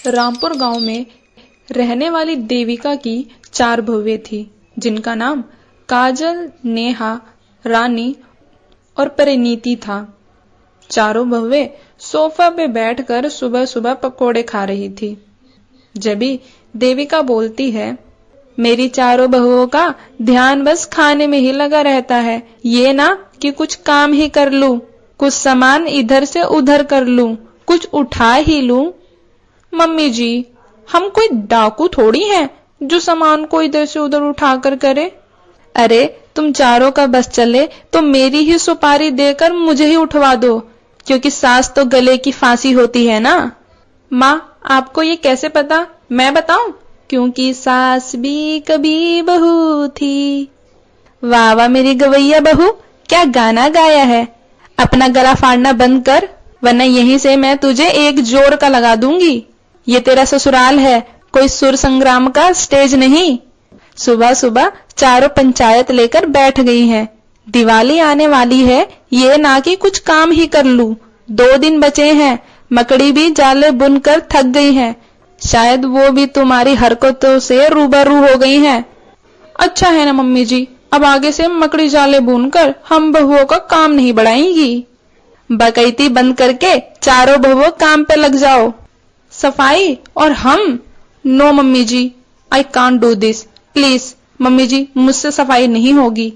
रामपुर गांव में रहने वाली देविका की 4 बहुएं थी, जिनका नाम काजल, नेहा, रानी और परिणीति था। चारों बहुएं सोफा पे बैठकर सुबह सुबह पकोड़े खा रही थी। जभी देविका बोलती है, मेरी चारों बहुओं का ध्यान बस खाने में ही लगा रहता है, ये ना कि कुछ काम ही कर लूं, कुछ सामान इधर से उधर कर लूं, कुछ उठा ही लूं। मम्मी जी, हम कोई डाकू थोड़ी हैं जो सामान को इधर से उधर उठाकर करे। अरे तुम चारों का बस चले तो मेरी ही सुपारी देकर मुझे ही उठवा दो, क्योंकि सास तो गले की फांसी होती है ना। माँ, आपको ये कैसे पता? मैं बताऊं? क्योंकि सास भी कभी बहू थी। वाह वाह मेरी गवैया बहू, क्या गाना गाया है। अपना गला फाड़ना बंद कर, वरना यहीं से मैं तुझे एक जोर का लगा दूंगी। ये तेरा ससुराल है, कोई सुर संग्राम का स्टेज नहीं। सुबह सुबह चारों पंचायत लेकर बैठ गई हैं। दिवाली आने वाली है, ये ना कि कुछ काम ही कर लूं। 2 दिन बचे हैं, मकड़ी भी जाले बुनकर थक गई है। शायद वो भी तुम्हारी हरकतों से रूबरू हो गई हैं। अच्छा है ना मम्मी जी, अब आगे से मकड़ी जाले बुनकर हम बहुओं का काम नहीं बढ़ाएंगी। बकैती बंद करके चारों बहुओं काम पे लग जाओ। सफाई और हम? No mummy ji, I can't do this. Please mummy ji, मुझसे सफाई नहीं होगी।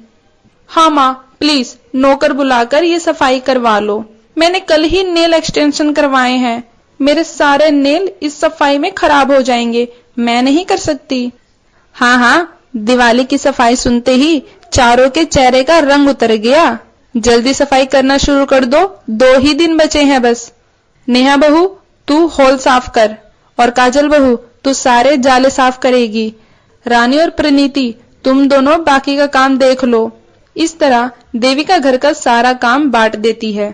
हाँ माँ, प्लीज नौकर बुलाकर ये सफाई करवा लो। मैंने कल ही नेल एक्सटेंशन करवाए हैं, मेरे सारे नेल इस सफाई में खराब हो जाएंगे, मैं नहीं कर सकती। हाँ हाँ, दिवाली की सफाई सुनते ही चारों के चेहरे का रंग उतर गया। जल्दी सफाई करना शुरू कर दो, 2 ही दिन बचे हैं बस। नेहा बहू, तू हॉल साफ कर, और काजल बहू, तू सारे जाले साफ करेगी। रानी और परिणीति, तुम दोनों बाकी का काम देख लो। इस तरह देविका घर का सारा काम बांट देती है,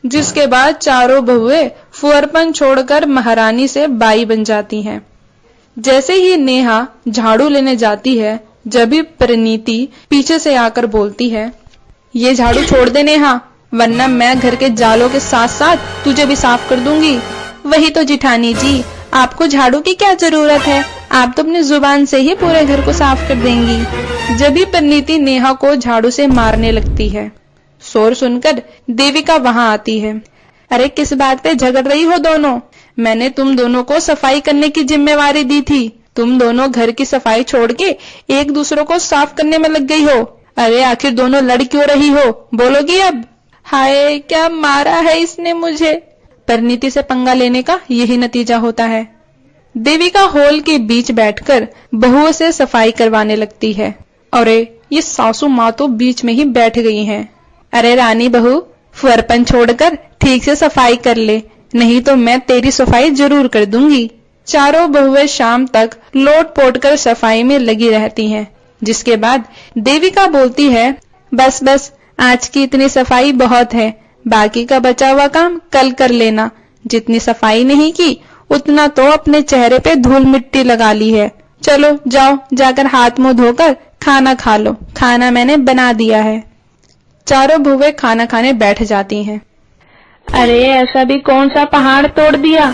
जिसके बाद चारों बहुएं फुहरपन छोड़कर महारानी से बाई बन जाती हैं। जैसे ही नेहा झाड़ू लेने जाती है, जब भी परिणीति पीछे से आकर बोलती है, ये झाड़ू छोड़ दे नेहा, वरना मैं घर के जालों के साथ साथ तुझे भी साफ कर दूंगी। वही तो जिठानी जी, आपको झाड़ू की क्या जरूरत है, आप तो अपनी जुबान से ही पूरे घर को साफ कर देंगी। जब भी परिणीति नेहा को झाड़ू से मारने लगती है। शोर सुनकर देविका वहां आती है। अरे किस बात पे झगड़ रही हो दोनों? मैंने तुम दोनों को सफाई करने की जिम्मेवारी दी थी, तुम दोनों घर की सफाई छोड़ के एक दूसरों को साफ करने में लग गई हो। अरे आखिर दोनों लड़ क्यों रही हो, बोलोगी अब? हाय, क्या मारा है इसने मुझे। परिणीति से पंगा लेने का यही नतीजा होता है। देविका हॉल के बीच बैठकर बहुओं से सफाई करवाने लगती है। अरे ये सासू माँ तो बीच में ही बैठ गई हैं। अरे रानी बहू, फुहरपन छोड़कर ठीक से सफाई कर ले, नहीं तो मैं तेरी सफाई जरूर कर दूंगी। चारों बहुएं शाम तक लोट पोट कर सफाई में लगी रहती हैं, जिसके बाद देविका बोलती है, बस बस आज की इतनी सफाई बहुत है, बाकी का बचा हुआ काम कल कर लेना। जितनी सफाई नहीं की उतना तो अपने चेहरे पे धूल मिट्टी लगा ली है। चलो जाओ, जाकर हाथ मुंह धोकर खाना खा लो, खाना मैंने बना दिया है। चारों बहुएं खाना खाने बैठ जाती हैं। अरे ऐसा भी कौन सा पहाड़ तोड़ दिया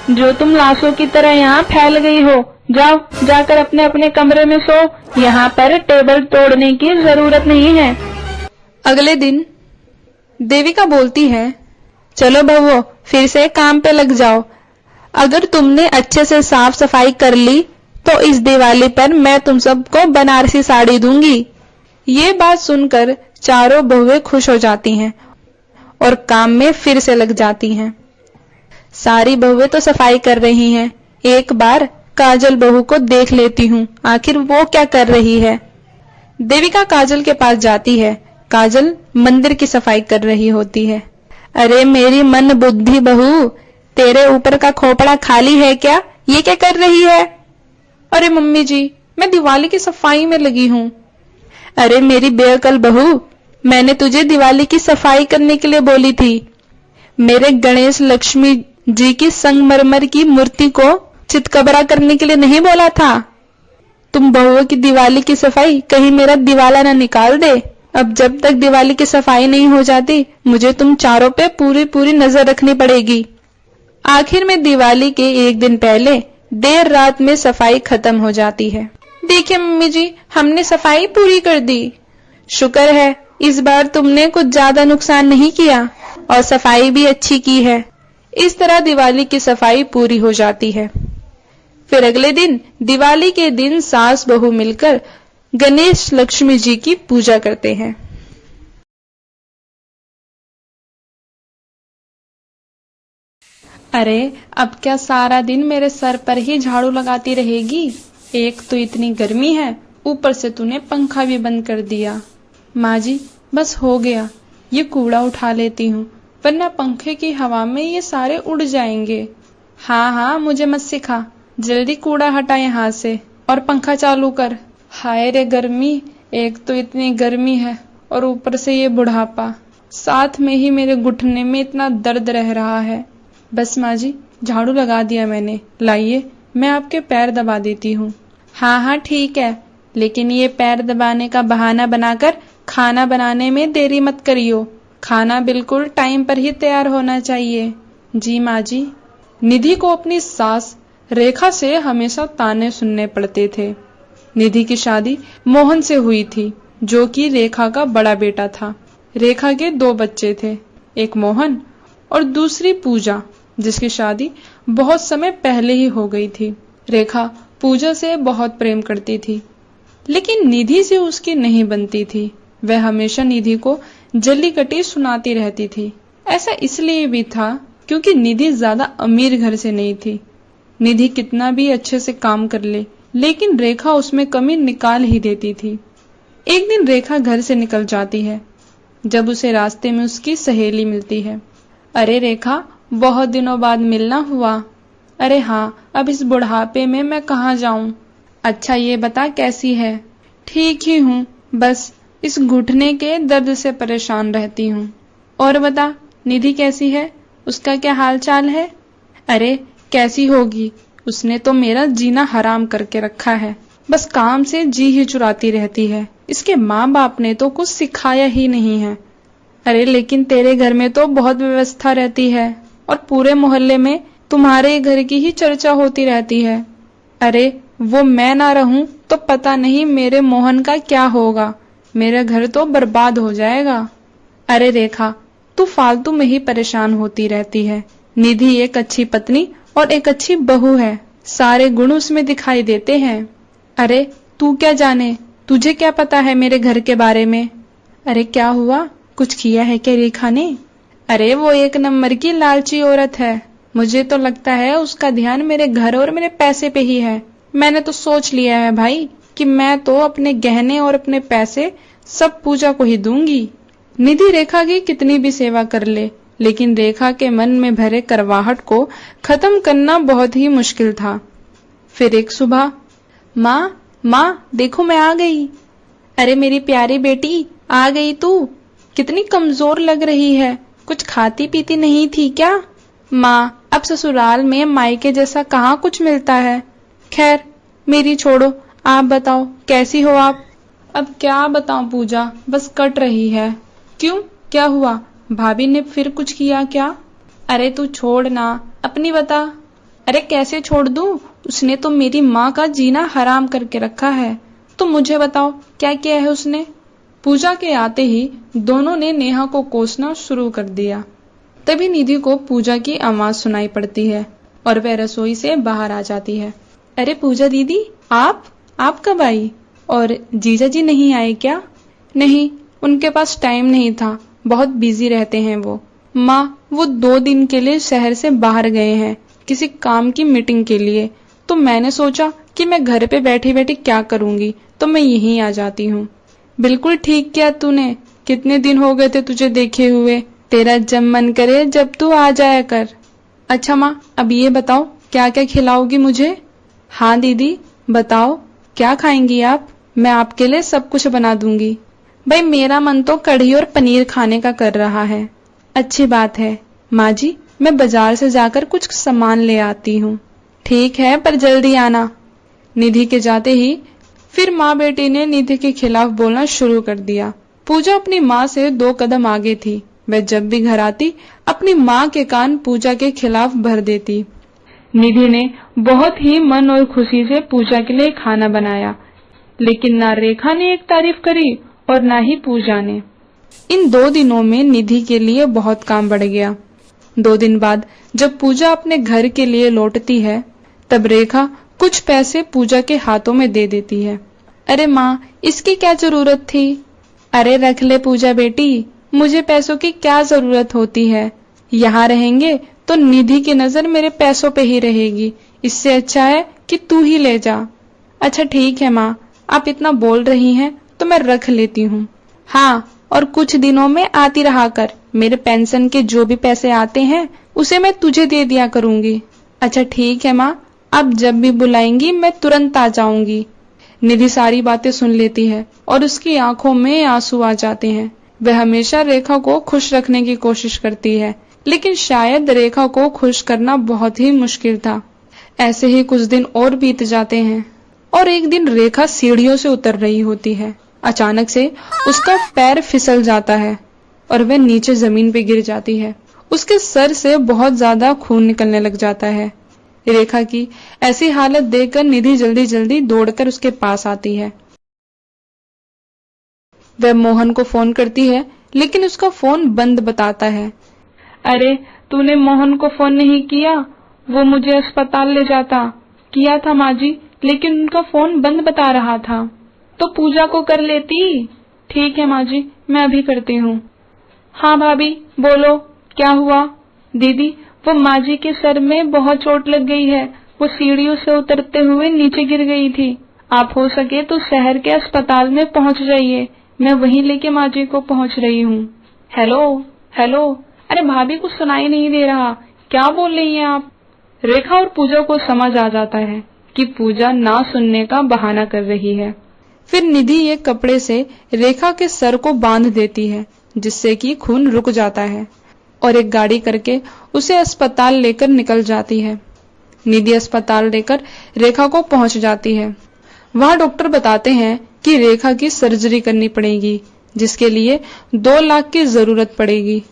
जो तुम लाशों की तरह यहाँ फैल गई हो। जाओ, जाकर अपने अपने कमरे में सो, यहाँ पर टेबल तोड़ने की जरूरत नहीं है। अगले दिन देविका बोलती है, चलो बहुओं, फिर से काम पे लग जाओ। अगर तुमने अच्छे से साफ सफाई कर ली तो इस दिवाली पर मैं तुम सबको बनारसी साड़ी दूंगी। ये बात सुनकर चारों बहुएं खुश हो जाती हैं और काम में फिर से लग जाती हैं। सारी बहुएं तो सफाई कर रही हैं, एक बार काजल बहू को देख लेती हूँ, आखिर वो क्या कर रही है। देविका काजल के पास जाती है। काजल मंदिर की सफाई कर रही होती है। अरे मेरी मन बुद्धि बहू, तेरे ऊपर का खोपड़ा खाली है क्या? ये क्या कर रही है? अरे मम्मी जी, मैं दिवाली की सफाई में लगी हूँ। अरे मेरी बेअकल बहू, मैंने तुझे दिवाली की सफाई करने के लिए बोली थी, मेरे गणेश लक्ष्मी जी की संगमरमर की मूर्ति को चितकबरा करने के लिए नहीं बोला था। तुम बहुओं की दिवाली की सफाई कहीं मेरा दिवाला न निकाल दे। अब जब तक दिवाली की सफाई नहीं हो जाती, मुझे तुम चारों पे पूरी पूरी नजर रखनी पड़ेगी। आखिर में दिवाली के एक दिन पहले देर रात में सफाई खत्म हो जाती है। देखिए मम्मी जी, हमने सफाई पूरी कर दी। शुक्र है, इस बार तुमने कुछ ज्यादा नुकसान नहीं किया और सफाई भी अच्छी की है। इस तरह दिवाली की सफाई पूरी हो जाती है। फिर अगले दिन दिवाली के दिन सास बहू मिलकर गणेश लक्ष्मी जी की पूजा करते हैं। अरे अब क्या सारा दिन मेरे सर पर ही झाड़ू लगाती रहेगी? एक तो इतनी गर्मी है, ऊपर से तूने पंखा भी बंद कर दिया। माँ जी बस हो गया, ये कूड़ा उठा लेती हूँ, वरना पंखे की हवा में ये सारे उड़ जाएंगे। हाँ हाँ, मुझे मत सिखा, जल्दी कूड़ा हटा यहाँ से और पंखा चालू कर। हाय रे गर्मी, एक तो इतनी गर्मी है और ऊपर से ये बुढ़ापा, साथ में ही मेरे घुटने में इतना दर्द रह रहा है। बस माँ जी, झाड़ू लगा दिया मैंने, लाइए मैं आपके पैर दबा देती हूँ। हाँ हाँ ठीक है, लेकिन ये पैर दबाने का बहाना बनाकर खाना बनाने में देरी मत करियो। खाना बिल्कुल टाइम पर ही तैयार होना चाहिए। जी माँ जी। निधि को अपनी सास रेखा से हमेशा ताने सुनने पड़ते थे। निधि की शादी मोहन से हुई थी, जो कि रेखा का बड़ा बेटा था। रेखा के 2 बच्चे थे, एक मोहन और दूसरी पूजा, जिसकी शादी बहुत समय पहले ही हो गई थी। रेखा पूजा से बहुत प्रेम करती थी, लेकिन निधि से उसकी नहीं बनती थी। वह हमेशा निधि को जल्लीकटी सुनाती रहती थी। ऐसा इसलिए भी था क्योंकि निधि ज्यादा अमीर घर से नहीं थी। निधि कितना भी अच्छे से काम कर ले, लेकिन रेखा उसमें कमी निकाल ही देती थी। एक दिन रेखा घर से निकल जाती है, जब उसे रास्ते में उसकी सहेली मिलती है। अरे रेखा, बहुत दिनों बाद मिलना हुआ। अरे हाँ, अब इस बुढ़ापे में मैं कहाँ जाऊं। अच्छा ये बता कैसी है? ठीक ही हूँ, बस इस घुटने के दर्द से परेशान रहती हूँ। और बता, निधि कैसी है? उसका क्या हाल चाल है? अरे कैसी होगी, उसने तो मेरा जीना हराम करके रखा है। बस काम से जी ही चुराती रहती है। इसके माँ बाप ने तो कुछ सिखाया ही नहीं है। अरे लेकिन तेरे घर में तो बहुत व्यवस्था रहती है और पूरे मोहल्ले में तुम्हारे घर की ही चर्चा होती रहती है। अरे वो मैं ना रहूं तो पता नहीं मेरे मोहन का क्या होगा, मेरा घर तो बर्बाद हो जाएगा। अरे रेखा, तू फालतू में ही परेशान होती रहती है। निधि एक अच्छी पत्नी और एक अच्छी बहू है, सारे गुण उसमें दिखाई देते हैं। अरे तू क्या जाने, तुझे क्या पता है मेरे घर के बारे में? अरे क्या हुआ, कुछ किया है क्या रेखा ने? अरे वो एक नंबर की लालची औरत है। मुझे तो लगता है उसका ध्यान मेरे घर और मेरे पैसे पे ही है। मैंने तो सोच लिया है भाई कि मैं तो अपने गहने और अपने पैसे सब पूजा को ही दूंगी। निधि रेखा की कितनी भी सेवा कर ले, लेकिन रेखा के मन में भरे करवाहट को खत्म करना बहुत ही मुश्किल था। फिर एक सुबह, माँ देखो मैं आ गई। अरे मेरी प्यारी बेटी, आ गई तू? कितनी कमजोर लग रही है, कुछ खाती पीती नहीं थी क्या? माँ, अब ससुराल में मायके जैसा कहाँ कुछ मिलता है। खैर मेरी छोड़ो, आप बताओ कैसी हो आप? अब क्या बताऊं पूजा, बस कट रही है। क्यों, क्या हुआ? भाभी ने फिर कुछ किया क्या? अरे तू छोड़ ना, अपनी बता। अरे कैसे छोड़ दूं, उसने तो मेरी माँ का जीना हराम करके रखा है। तो मुझे बताओ क्या किया है उसने? पूजा के आते ही दोनों ने नेहा को कोसना शुरू कर दिया। तभी निधि को पूजा की आवाज सुनाई पड़ती है और वह रसोई से बाहर आ जाती है। अरे पूजा दीदी, आप कब आई? और जीजा जी नहीं आए क्या? नहीं, उनके पास टाइम नहीं था, बहुत बिजी रहते हैं वो। माँ, वो 2 दिन के लिए शहर से बाहर गए हैं, किसी काम की मीटिंग के लिए। तो मैंने सोचा कि मैं घर पे बैठी बैठी क्या करूंगी, तो मैं यहीं आ जाती हूँ। बिल्कुल ठीक किया तूने, कितने दिन हो गए थे तुझे देखे हुए। तेरा जब मन करे जब तू आ जाया कर। अच्छा माँ, अब ये बताओ क्या क्या खिलाओगी मुझे? हाँ दीदी बताओ, क्या खाएंगी आप? मैं आपके लिए सब कुछ बना दूंगी। भाई मेरा मन तो कढ़ी और पनीर खाने का कर रहा है। अच्छी बात है माँ जी, मैं बाजार से जाकर कुछ सामान ले आती हूँ। ठीक है, पर जल्दी आना। निधि के जाते ही फिर माँ बेटी ने निधि के खिलाफ बोलना शुरू कर दिया। पूजा अपनी माँ से 2 कदम आगे थी, वह जब भी घर आती अपनी माँ के कान पूजा के खिलाफ भर देती। निधि ने बहुत ही मन और खुशी से पूजा के लिए खाना बनाया, लेकिन ना रेखा ने एक तारीफ करी और ना ही पूजा ने। इन 2 दिनों में निधि के लिए बहुत काम बढ़ गया। 2 दिन बाद जब पूजा अपने घर के लिए लौटती है, तब रेखा कुछ पैसे पूजा के हाथों में दे देती है। अरे माँ, इसकी क्या जरूरत थी? अरे रख ले पूजा बेटी, मुझे पैसों की क्या जरूरत होती है। यहाँ रहेंगे तो निधि की नजर मेरे पैसों पे ही रहेगी, इससे अच्छा है कि तू ही ले जा। अच्छा ठीक है माँ, आप इतना बोल रही हैं तो मैं रख लेती हूँ। हाँ, और कुछ दिनों में आती रहा कर, मेरे पेंशन के जो भी पैसे आते हैं उसे मैं तुझे दे दिया करूंगी। अच्छा ठीक है माँ, आप जब भी बुलाएंगी मैं तुरंत आ जाऊंगी। निधि सारी बातें सुन लेती है और उसकी आंखों में आंसू आ जाते हैं। वह हमेशा रेखा को खुश रखने की कोशिश करती है, लेकिन शायद रेखा को खुश करना बहुत ही मुश्किल था। ऐसे ही कुछ दिन और बीत जाते हैं और एक दिन रेखा सीढ़ियों से उतर रही होती है। अचानक से उसका पैर फिसल जाता है और वह नीचे जमीन पे गिर जाती है। उसके सर से बहुत ज्यादा खून निकलने लग जाता है। रेखा की ऐसी हालत देखकर निधि जल्दी जल्दी दौड़कर उसके पास आती है। वह मोहन को फोन करती है, लेकिन उसका फोन बंद बताता है। अरे तूने मोहन को फोन नहीं किया? वो मुझे अस्पताल ले जाता। किया था माँ जी, लेकिन उनका फोन बंद बता रहा था। तो पूजा को कर लेती। ठीक है माँ जी, मैं अभी करती हूँ। हाँ भाभी बोलो, क्या हुआ? दीदी, वो माँ जी के सर में बहुत चोट लग गई है। वो सीढ़ियों से उतरते हुए नीचे गिर गई थी। आप हो सके तो शहर के अस्पताल में पहुँच जाइए, मैं वहीं लेके माँ जी को पहुँच रही हूँ। हेलो हेलो, अरे भाभी कुछ सुनाई नहीं दे रहा, क्या बोल रही हैं आप? रेखा और पूजा को समझ आ जाता है कि पूजा ना सुनने का बहाना कर रही है। फिर निधि एक कपड़े से रेखा के सर को बांध देती है, जिससे कि खून रुक जाता है और एक गाड़ी करके उसे अस्पताल लेकर निकल जाती है। निधि अस्पताल लेकर रेखा को पहुंच जाती है। वहां डॉक्टर बताते हैं कि रेखा की सर्जरी करनी पड़ेगी, जिसके लिए 2 लाख की जरूरत पड़ेगी।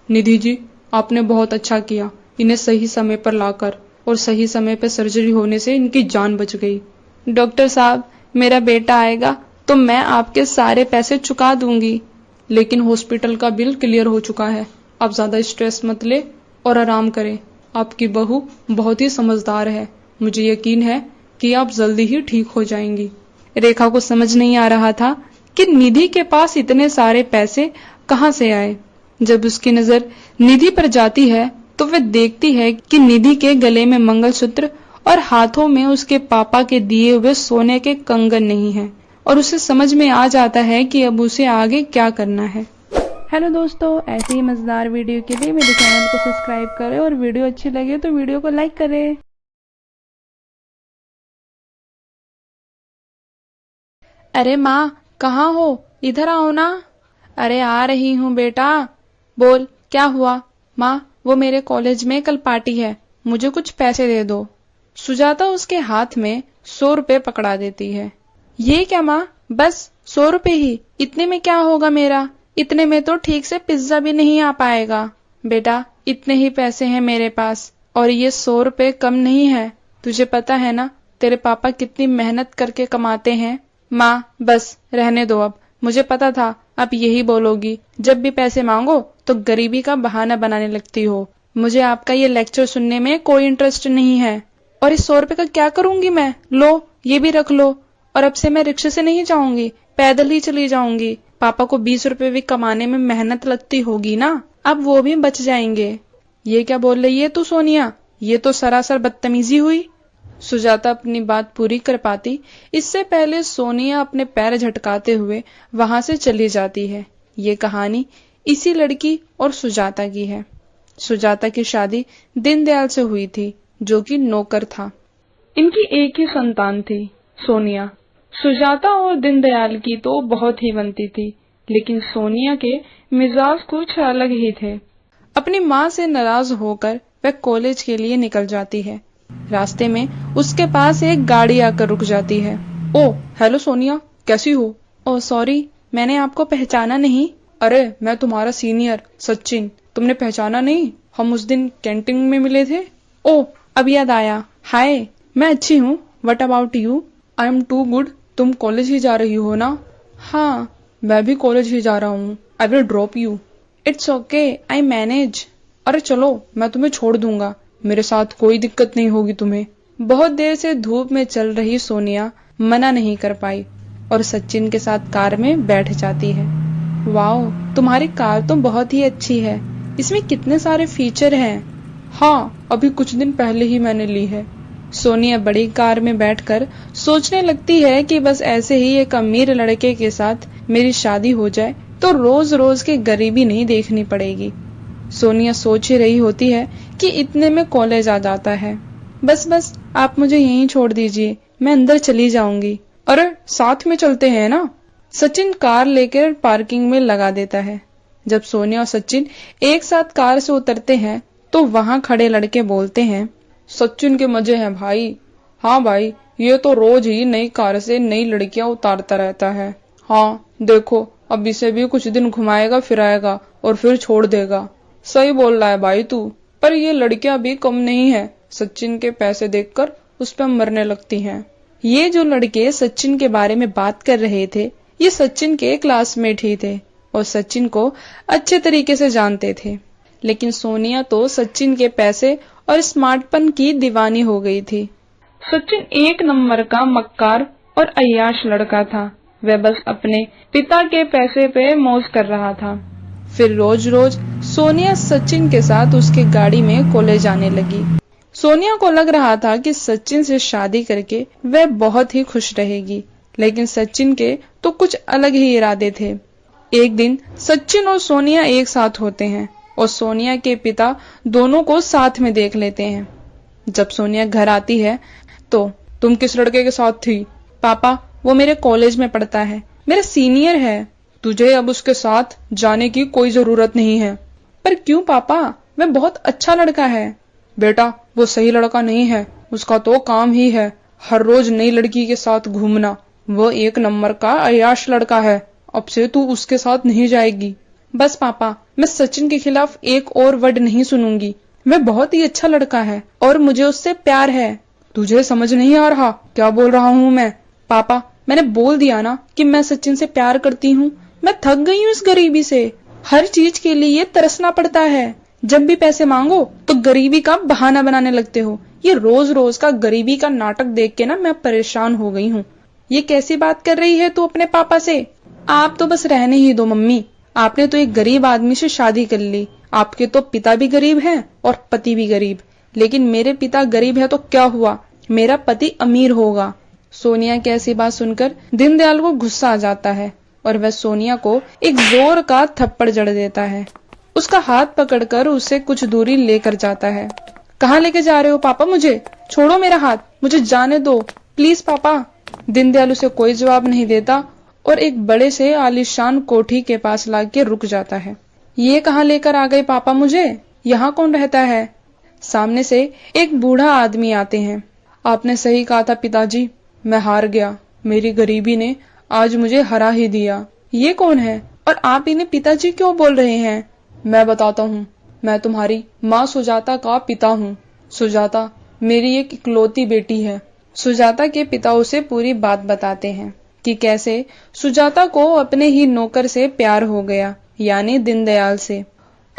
निधि जी, आपने बहुत अच्छा किया इन्हें सही समय पर लाकर, और सही समय पर सर्जरी होने से इनकी जान बच गई। डॉक्टर साहब, मेरा बेटा आएगा तो मैं आपके सारे पैसे चुका दूंगी, लेकिन हॉस्पिटल का बिल क्लियर हो चुका है। आप ज्यादा स्ट्रेस मत ले और आराम करें। आपकी बहू बहुत ही समझदार है, मुझे यकीन है कि आप जल्दी ही ठीक हो जाएंगी। रेखा को समझ नहीं आ रहा था कि निधि के पास इतने सारे पैसे कहां से आए। जब उसकी नजर निधि पर जाती है तो वह देखती है कि निधि के गले में मंगलसूत्र और हाथों में उसके पापा के दिए हुए सोने के कंगन नहीं है, और उसे समझ में आ जाता है कि अब उसे आगे क्या करना है। हेलो दोस्तों, ऐसे ही मजेदार वीडियो के लिए मेरे चैनल को सब्सक्राइब करें और वीडियो अच्छी लगे तो वीडियो को लाइक करें। अरे माँ, कहाँ हो? इधर आओ ना। अरे आ रही हूँ बेटा। बोल, क्या हुआ? माँ, वो मेरे कॉलेज में कल पार्टी है, मुझे कुछ पैसे दे दो। सुजाता उसके हाथ में 100 रुपए पकड़ा देती है। ये क्या माँ, बस 100 रुपए ही? इतने में क्या होगा मेरा? इतने में तो ठीक से पिज्जा भी नहीं आ पाएगा। बेटा, इतने ही पैसे हैं मेरे पास, और ये 100 रुपए कम नहीं है। तुझे पता है ना तेरे पापा कितनी मेहनत करके कमाते हैं। माँ बस रहने दो, अब मुझे पता था आप यही बोलोगी। जब भी पैसे मांगो तो गरीबी का बहाना बनाने लगती हो। मुझे आपका ये लेक्चर सुनने में कोई इंटरेस्ट नहीं है। और इस 100 रुपए का क्या करूंगी मैं? लो, ये भी रख लो। और अब से मैं रिक्शे से नहीं जाऊंगी, पैदल ही चली जाऊंगी। पापा को 20 रुपए भी कमाने में मेहनत लगती होगी ना, अब वो भी बच जाएंगे। ये क्या बोल रही है तू सोनिया? ये तो सरासर बदतमीजी हुई। सुजाता अपनी बात पूरी कर पाती इससे पहले सोनिया अपने पैर झटकाते हुए वहां से चली जाती है। ये कहानी इसी लड़की और सुजाता की है। सुजाता की शादी दीनदयाल से हुई थी, जो कि नौकर था। इनकी एक ही संतान थी, सोनिया। सुजाता और दीनदयाल की तो बहुत ही बनती थी, लेकिन सोनिया के मिजाज कुछ अलग ही थे। अपनी माँ से नाराज होकर वह कॉलेज के लिए निकल जाती है। रास्ते में उसके पास एक गाड़ी आकर रुक जाती है। ओ हेलो सोनिया, कैसी हो? ओह सॉरी, मैंने आपको पहचाना नहीं। अरे मैं तुम्हारा सीनियर सचिन, तुमने पहचाना नहीं? हम उस दिन कैंटीन में मिले थे। ओह, अब याद आया। हाय, मैं अच्छी हूँ। What about you? I am too good. तुम कॉलेज ही जा रही हो ना? हाँ, मैं भी कॉलेज ही जा रहा हूँ। I will drop you. It's okay, I manage. अरे चलो, मैं तुम्हें छोड़ दूंगा, मेरे साथ कोई दिक्कत नहीं होगी तुम्हें। बहुत देर से धूप में चल रही सोनिया मना नहीं कर पाई और सचिन के साथ कार में बैठ जाती है। वाओ, तुम्हारी कार तो बहुत ही अच्छी है, इसमें कितने सारे फीचर हैं। हाँ, अभी कुछ दिन पहले ही मैंने ली है। सोनिया बड़ी कार में बैठकर सोचने लगती है कि बस ऐसे ही एक अमीर लड़के के साथ मेरी शादी हो जाए तो रोज रोज की गरीबी नहीं देखनी पड़ेगी। सोनिया सोच ही रही होती है कि इतने में कॉलेज आ जाता है। बस आप मुझे यहीं छोड़ दीजिए, मैं अंदर चली जाऊंगी। अरे साथ में चलते हैं ना। सचिन कार लेकर पार्किंग में लगा देता है। जब सोनिया और सचिन एक साथ कार से उतरते हैं तो वहां खड़े लड़के बोलते हैं, सचिन के मजे हैं भाई। हाँ भाई, ये तो रोज ही नई कार से नई लड़कियां उतारता रहता है। हाँ देखो, अब इसे भी कुछ दिन घुमाएगा फिराएगा और फिर छोड़ देगा। सही बोल रहा है भाई तू, पर ये लड़कियां भी कम नहीं है, सचिन के पैसे देखकर उस पर मरने लगती हैं। ये जो लड़के सचिन के बारे में बात कर रहे थे, ये सचिन के क्लासमेट ही थे और सचिन को अच्छे तरीके से जानते थे। लेकिन सोनिया तो सचिन के पैसे और स्मार्टपन की दीवानी हो गई थी। सचिन एक नंबर का मक्कार और अय्याश लड़का था। वह बस अपने पिता के पैसे पे मौज कर रहा था। फिर रोज रोज सोनिया सचिन के साथ उसके गाड़ी में कॉलेज आने लगी। सोनिया को लग रहा था कि सचिन से शादी करके वह बहुत ही खुश रहेगी, लेकिन सचिन के तो कुछ अलग ही इरादे थे। एक दिन सचिन और सोनिया एक साथ होते हैं और सोनिया के पिता दोनों को साथ में देख लेते हैं। जब सोनिया घर आती है तो, तुम किस लड़के के साथ थी? पापा, वो मेरे कॉलेज में पढ़ता है, मेरा सीनियर है। तुझे अब उसके साथ जाने की कोई जरूरत नहीं है। पर क्यों पापा, वह बहुत अच्छा लड़का है। बेटा, वो सही लड़का नहीं है, उसका तो काम ही है हर रोज नई लड़की के साथ घूमना। वो एक नंबर का अय्याश लड़का है, अब से तू उसके साथ नहीं जाएगी। बस पापा, मैं सचिन के खिलाफ एक और वर्ड नहीं सुनूंगी। वह बहुत ही अच्छा लड़का है और मुझे उससे प्यार है। तुझे समझ नहीं आ रहा क्या बोल रहा हूँ मैं? पापा, मैंने बोल दिया ना कि मैं सचिन से प्यार करती हूँ। मैं थक गई हूँ इस गरीबी से, हर चीज के लिए तरसना पड़ता है। जब भी पैसे मांगो तो गरीबी का बहाना बनाने लगते हो। ये रोज रोज का गरीबी का नाटक देख के ना मैं परेशान हो गई हूँ। ये कैसी बात कर रही है तू अपने पापा से? आप तो बस रहने ही दो मम्मी, आपने तो एक गरीब आदमी से शादी कर ली। आपके तो पिता भी गरीब हैं और पति भी गरीब, लेकिन मेरे पिता गरीब है तो क्या हुआ, मेरा पति अमीर होगा। सोनिया की ऐसी बात सुनकर दीनदयाल को गुस्सा आ जाता है और वह सोनिया को एक जोर का थप्पड़ जड़ देता है। उसका हाथ पकड़कर उसे कुछ दूरी लेकर जाता है। कहाँ लेके जा रहे हो पापा मुझे? छोड़ो मेरा हाथ, मुझे जाने दो प्लीज पापा। दीनदयाल उसे कोई जवाब नहीं देता और एक बड़े से आलीशान कोठी के पास लाके रुक जाता है। ये कहाँ लेकर आ गए पापा मुझे? यहाँ कौन रहता है? सामने से एक बूढ़ा आदमी आते हैं। आपने सही कहा था पिताजी, मैं हार गया, मेरी गरीबी ने आज मुझे हरा ही दिया। ये कौन है और आप इन्हें पिताजी क्यों बोल रहे हैं? मैं बताता हूँ, मैं तुम्हारी माँ सुजाता का पिता हूँ। सुजाता मेरी एक इकलौती बेटी है। सुजाता के पिता उसे पूरी बात बताते हैं कि कैसे सुजाता को अपने ही नौकर से प्यार हो गया, यानी दीनदयाल से,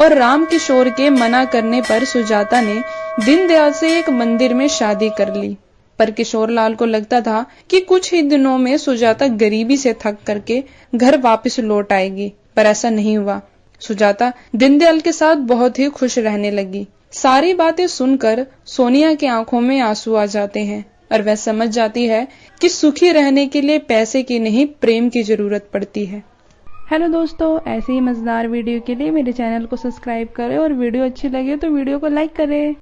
और राम किशोर के मना करने पर सुजाता ने दीनदयाल से एक मंदिर में शादी कर ली। पर किशोरलाल को लगता था कि कुछ ही दिनों में सुजाता गरीबी से थक करके घर वापस लौट आएगी, पर ऐसा नहीं हुआ। सुजाता दीनदयाल के साथ बहुत ही खुश रहने लगी। सारी बातें सुनकर सोनिया की आंखों में आंसू आ जाते हैं और वह समझ जाती है कि सुखी रहने के लिए पैसे की नहीं प्रेम की जरूरत पड़ती है। हेलो दोस्तों, ऐसे ही मजेदार वीडियो के लिए मेरे चैनल को सब्सक्राइब करें और वीडियो अच्छी लगे तो वीडियो को लाइक करें।